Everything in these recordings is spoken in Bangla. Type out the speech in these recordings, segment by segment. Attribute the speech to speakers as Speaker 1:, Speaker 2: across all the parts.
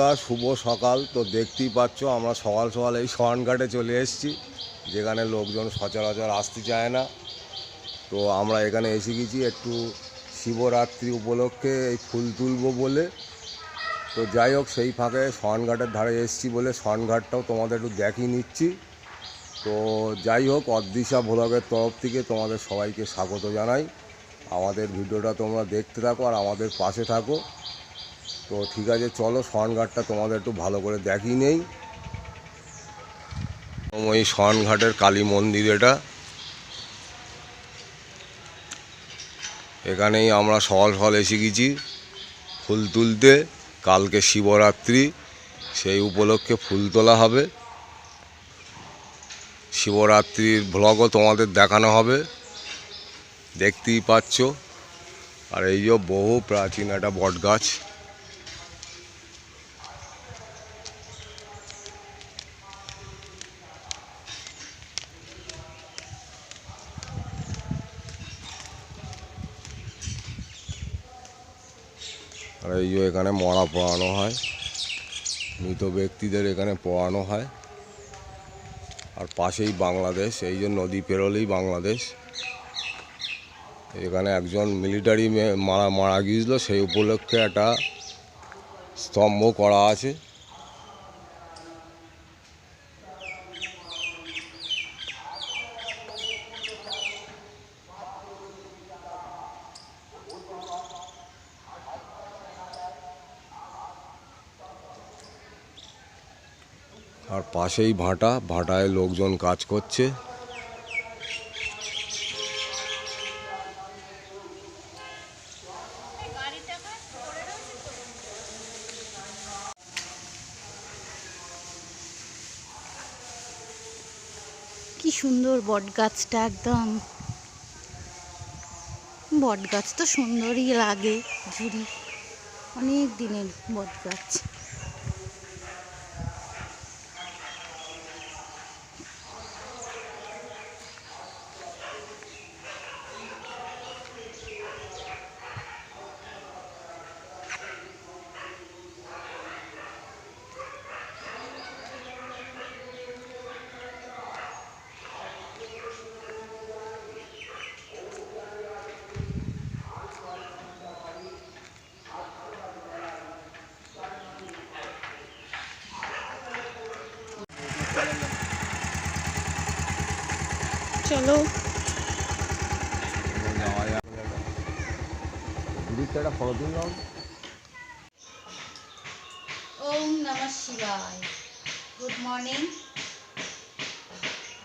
Speaker 1: বন্ধুরা, শুভ সকাল। তো দেখতেই পাচ্ছ আমরা সকাল সকাল এই শয়নঘাটে চলে এসেছি, যেখানে লোকজন সচরাচর আসতে চায় না। তো আমরা এখানে এসে গেছি একটু শিবরাত্রি উপলক্ষে এই ফুল তুলবো বলে। তো যাই হোক, সেই ফাঁকে শয়নঘাটের ধারে এসেছি বলে শয়নঘাটটাও তোমাদের একটু দেখিয়ে নিচ্ছি। তো যাই হোক, অদৃশা ভ্লগের তরফ থেকে তোমাদের সবাইকে স্বাগত জানাই। আমাদের ভিডিওটা তোমরা দেখতে থাকো আর আমাদের পাশে থাকো। তো ঠিক আছে, চলো শয়নঘাটটা তোমাদের একটু ভালো করে দেখিয়ে নেই। ওই শয়নঘাটের কালী মন্দির এটা। এখানেই আমরা সকাল সকাল এসে গেছি ফুল তুলতে। কালকে শিবরাত্রি, সেই উপলক্ষে ফুল তোলা হবে। শিবরাত্রির ভ্লগও তোমাদের দেখানো হবে, দেখতেই পাচ্ছ। আর এই যে বহু প্রাচীন একটা বট গাছ। আর এই যে এখানে মরা পোড়ানো হয়, মৃত ব্যক্তিদের এখানে পোড়ানো হয়। আর পাশেই বাংলাদেশ, এই যে নদী পেরোলেই বাংলাদেশ। এখানে একজন মিলিটারি মারা গিয়েছিল, সেই উপলক্ষে একটা স্তম্ভ করা আছে। আর পাশেই ভাটায় লোকজন কাজ করছে।
Speaker 2: কি সুন্দর বট গাছটা, একদম বট গাছ তো সুন্দরই লাগে, ঝুরি অনেক দিনের বট গাছ। চলো ওম নমঃ শিবায়। Good morning.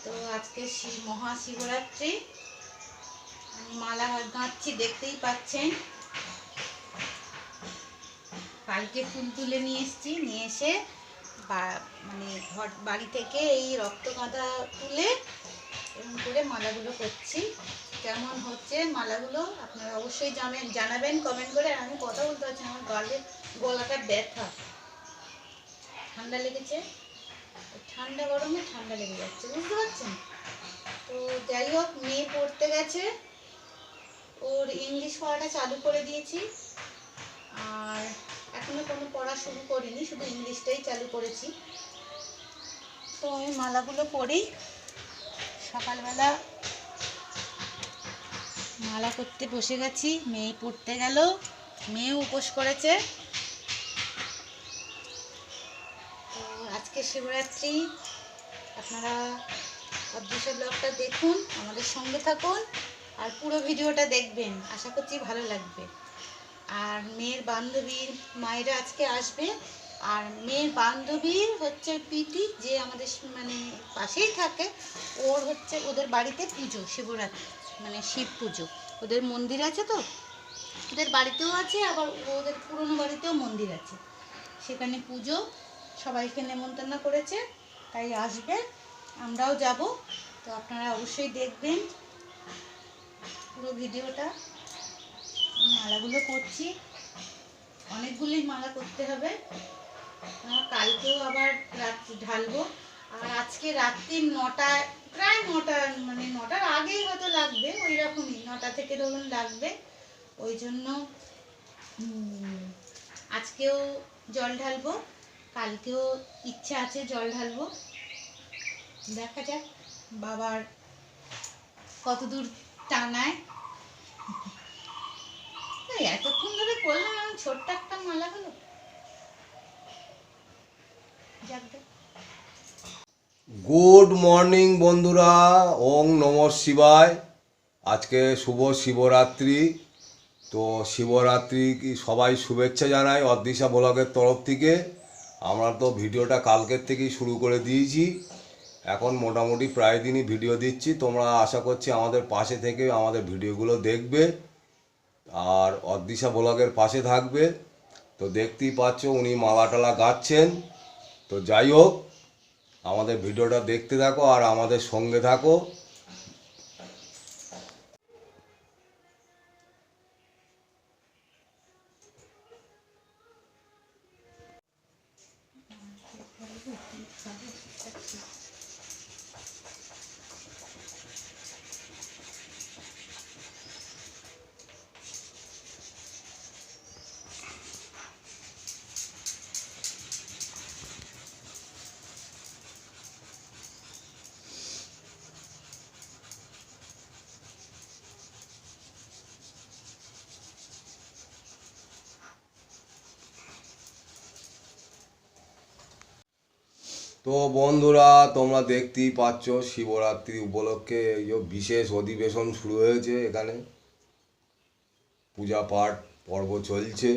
Speaker 2: তো আজকে মহাশিবরাত্রি, আমি মালা গাঁথছি, দেখতেই পাচ্ছেন। কালকে ফুল তুলে নিয়ে এসেছি, নিয়ে এসে মানে বাড়ি থেকে এই রক্ত গাঁদা তুলে এরকম করে মালাগুলো করছি। কেমন হচ্ছে মালাগুলো আপনারা অবশ্যই জানাবেন কমেন্ট করে। আর আমি কথা বলতে পারছি না, আমার গলাটা ব্যথা, ঠান্ডা লেগেছে। ঠান্ডা গরমে ঠান্ডা লেগে যাচ্ছে, বুঝতে পারছেন। তো যাই হোক, মেয়ে পড়তে গেছে, ওর ইংলিশ পড়াটা চালু করে দিয়েছি। আর এখনো কোনো পড়া শুরু করিনি, শুধু ইংলিশটাই চালু করেছি। তো আমি মালাগুলো পড়ি। সকালবেলা মালা করতে বসে গেছি, মেয়ে পড়তে গেল, মেয়ে উপোস করেছে। তো আজকে শিবরাত্রি, আপনারা অদৃশ্য ব্লগটা দেখুন, আমাদের সঙ্গে থাকুন আর পুরো ভিডিওটা দেখবেন, আশা করছি ভালো লাগবে। আর মেয়ের বান্ধবীর মায়েরা আজকে আসবে। আর মেয়ের বান্ধবীর হচ্ছে পিটি, যে আমাদের মানে পাশেই থাকে, ওর হচ্ছে ওদের বাড়িতে পুজো, শিবরাত্রি মানে শিব পুজো। ওদের মন্দির আছে, তো ওদের বাড়িতেও আছে, আবার ওদের পুরনো বাড়িতেও মন্দির আছে, সেখানে পুজো। সবাইকে নেমন্তন্ন করেছে, তাই আসবে, আমরাও যাব। তো আপনারা অবশ্যই দেখবেন পুরো ভিডিওটা। মালাগুলো করছি, অনেকগুলোই মালা করতে হবে, কালকেও আবার রাত্রি ঢালবো। আর আজকে রাত্রি 9টায়, প্রায় 9টা, মানে 9টার আগেই হয়তো লাগবে, ওই রকমই 9টা থেকে ধরুন লাগবে। ওই জন্য আজকেও জল ঢালবো। কালকেও ইচ্ছা আছে জল ঢালবো, দেখা যাক বাবার কতদূর টানায়। এতক্ষণ ধরে করলাম, আমি ছোট্ট একটা মালা হলো। যাক গে।
Speaker 1: গুড মর্নিং বন্ধুরা, ওং নমঃ শিবায়। আজকে শুভ শিবরাত্রি। তো শিবরাত্রি কি সবাই শুভেচ্ছা জানাই অদৃশা ব্লগের তরফ থেকে। আমরা তো ভিডিওটা কালকের থেকেই শুরু করে দিয়েছি, এখন মোটামুটি প্রায় দিনই ভিডিও দিচ্ছি। তোমরা আশা করছি আমাদের পাশে থেকে আমাদের ভিডিওগুলো দেখবে আর অদৃশা ব্লগের পাশে থাকবে। তো দেখতেই পাচ্ছ উনি মালা টালা গাচ্ছেন। তো যাই হোক, আমাদের ভিডিওটা দেখতে থাকো আর আমাদের সঙ্গে থাকো। তো বন্ধুরা, তোমরা দেখতেই পাচ্ছ শিবরাত্রি উপলক্ষে এই যে বিশেষ অধিবেশন শুরু হয়েছে। এখানে পূজা পাঠ পর্ব চলছে,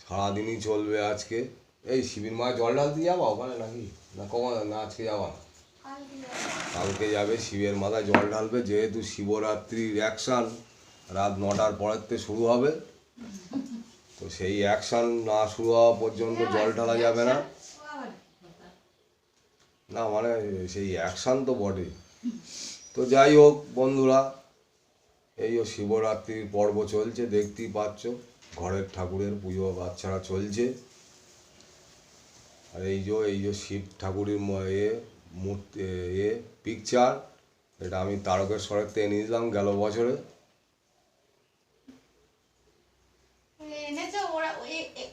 Speaker 1: সারাদিনই চলবে আজকে। এই শিবির মায়ের জল ঢালতে যাবা ওখানে নাকি, না কখন, না আজকে যাবা? কালকে যাবে, শিবের মাথায় জল ঢালবে। যেহেতু শিবরাত্রির অ্যাকশান রাত 9টার পরের থেকে শুরু হবে, তো সেই অ্যাকশান না শুরু হওয়া পর্যন্ত জল ঢালা যাবে না। না মানে সেই অ্যাকশান তো বটেই। তো যাই হোক বন্ধুরা, এই শিবরাত্রির পর্ব চলছে, দেখতেই পাচ্ছ ঘরের ঠাকুরের পুজো বাচ্চারা চলছে। আর এই যে শিব ঠাকুরের মূর্তি পিকচার, এটা আমি তারকেশ্বরের থেকে নিয়েছিলাম গেল বছরে।
Speaker 2: এনেছো ওরা,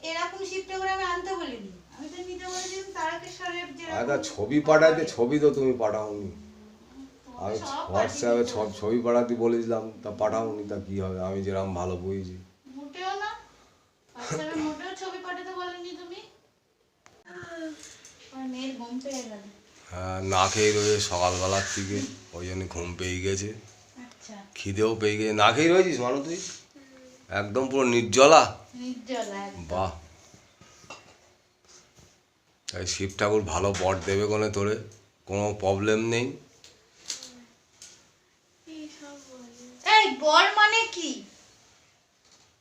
Speaker 2: এরকম শিবটা করে আমি আনতে বলিনি, আমি তো নিতে বলেছিলাম তারকেশ্বরের।
Speaker 1: আচ্ছা, ছবি পাঠাইতে, ছবি তো তুমি পাঠাওনি। আমি হোয়াটসঅ্যাপে ছবি পাঠাতে বলেছিলাম, তা পাঠাওনি, তা কী হবে? আমি যেরকম ভালো বুঝেছি।
Speaker 2: মোটেও না, হোয়াটসঅ্যাপে মোটেও ছবি পাঠাতে বলেনি তুমি। আমার মেয়ের ঘুম পেয়ে গেল।
Speaker 1: হ্যাঁ, না খেয়ে রয়েছে সকালবেলার থেকে, ওই জন্য ঘুম পেয়ে গেছে,
Speaker 2: আচ্ছা,
Speaker 1: খিদেও পেয়ে গেছে। না খেয়ে রয়েছিস মানু তুই, একদম পুরো নির্জলা।
Speaker 2: নির্জলা একদম।
Speaker 1: বাহ, তাই শিব ঠাকুর ভালো বর দেবে কোনে তোরে, কোনো প্রবলেম নেই।
Speaker 2: এই বর মানে কি?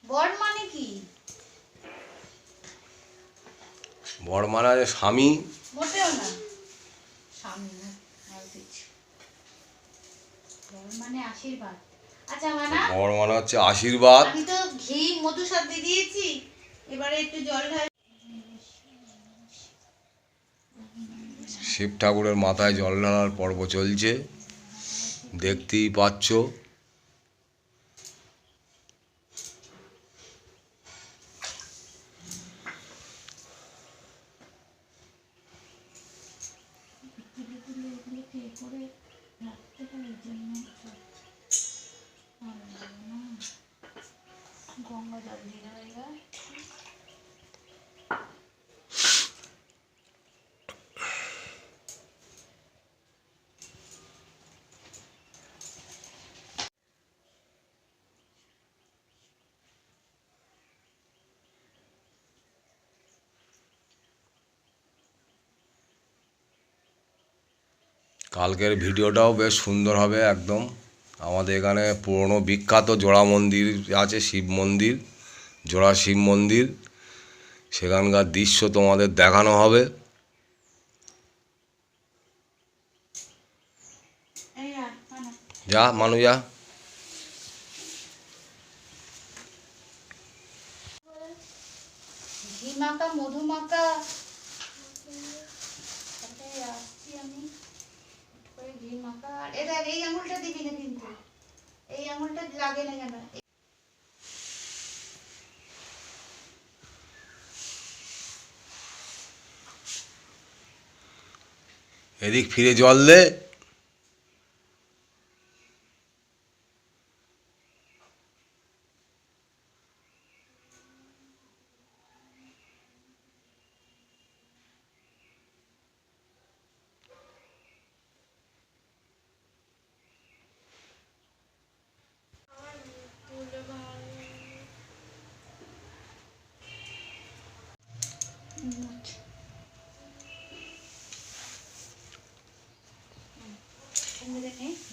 Speaker 2: বর মানে কি?
Speaker 1: বর মানে আছে স্বামী।
Speaker 2: মোটেও না, স্বামী না, আর কিছু। বর মানে আশীর্বাদ। আচ্ছা মানা,
Speaker 1: বর মানে হচ্ছে আশীর্বাদ।
Speaker 2: আমি তো ঘি মধু সব দিয়ে দিয়েছি, এবারে একটু জল ঢাল।
Speaker 1: শিব ঠাকুরের মাথায় জল ঢালার পর্ব চলছে, দেখতেই পাচ্ছ।
Speaker 2: গঙ্গা জল দিয়ে দেবে।
Speaker 1: কালকের ভিডিওটাও বেশ সুন্দর হবে একদম। আমাদের এখানে পুরনো বিখ্যাত জোড়া মন্দির আছে, শিব মন্দির, জোড়া শিব মন্দির, সেখানকার দৃশ্য তোমাদের দেখানো হবে। যা মানু যা।
Speaker 2: ঘি মাখা মধু মাখা আসছি আমি, ঘি মাখা। আর এটা এই আঙুলটা দিবি না কিন্তু, এই আঙুলটা লাগে না কেন?
Speaker 1: এদিক ফিরে জল দে।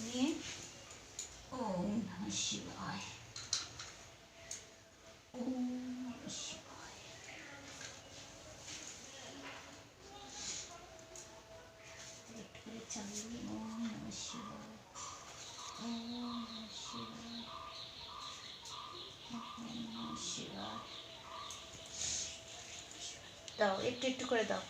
Speaker 2: নিয়ে ওম নমঃ শিবায়, ওম নমঃ শিবায়। একটু করে চালিয়ে ওম নমঃ শিবায়, ওম নমঃ শিবায়, ওম নমঃ শিবায়। দাও, একটু একটু করে দাও।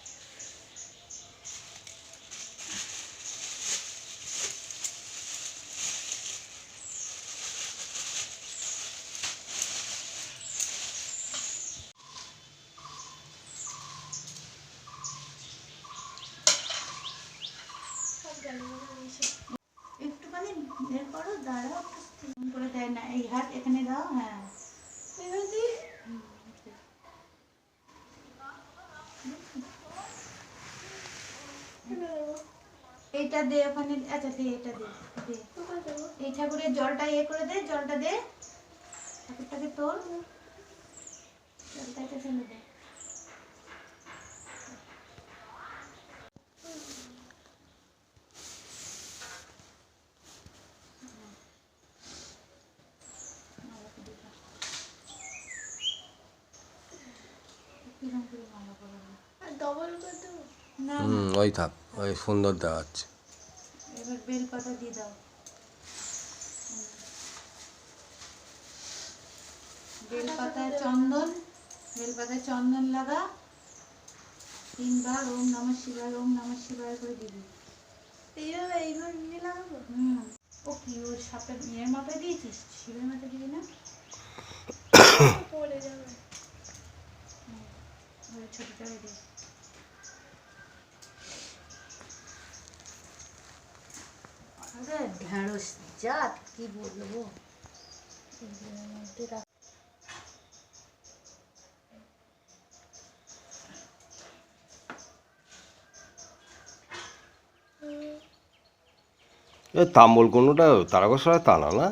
Speaker 2: একটুখানি বের করো, দাঁড়াও, একটু করে দেয় না। এই হাত এখানে দাও, হ্যাঁ এইটা দে ওখানে। আচ্ছা দে, এটা দে, দে। এই ঠাকুরের জলটা করে দে, জলটা দে, ঠাকুরটাকে তোল, জলটাকে ফেলে দে। না
Speaker 1: ওই থাক, ওই সুন্দর দেখাচ্ছে।
Speaker 2: এবার বেলপাতা দিয়ে দাও। বেলপাতায় চন্দন, বেলপাতায় চন্দন লাগা, 3 বার ওম নমঃ শিবায়, ওম নমঃ শিবায় করে দিবি। এইভাবে নিয়ে লাগাবো? ও কি, ওর সাপের ইয়ের মাথায় দিয়েছিস, শিবের মাথায় দিবি না? পড়ে যাবে। ওই ছোটটাকে দে। আরে ঢেঁড়স জাত, কি বলবো।
Speaker 1: এ তাম্বল কোনোটা তারকেশ্বরে তা না, না?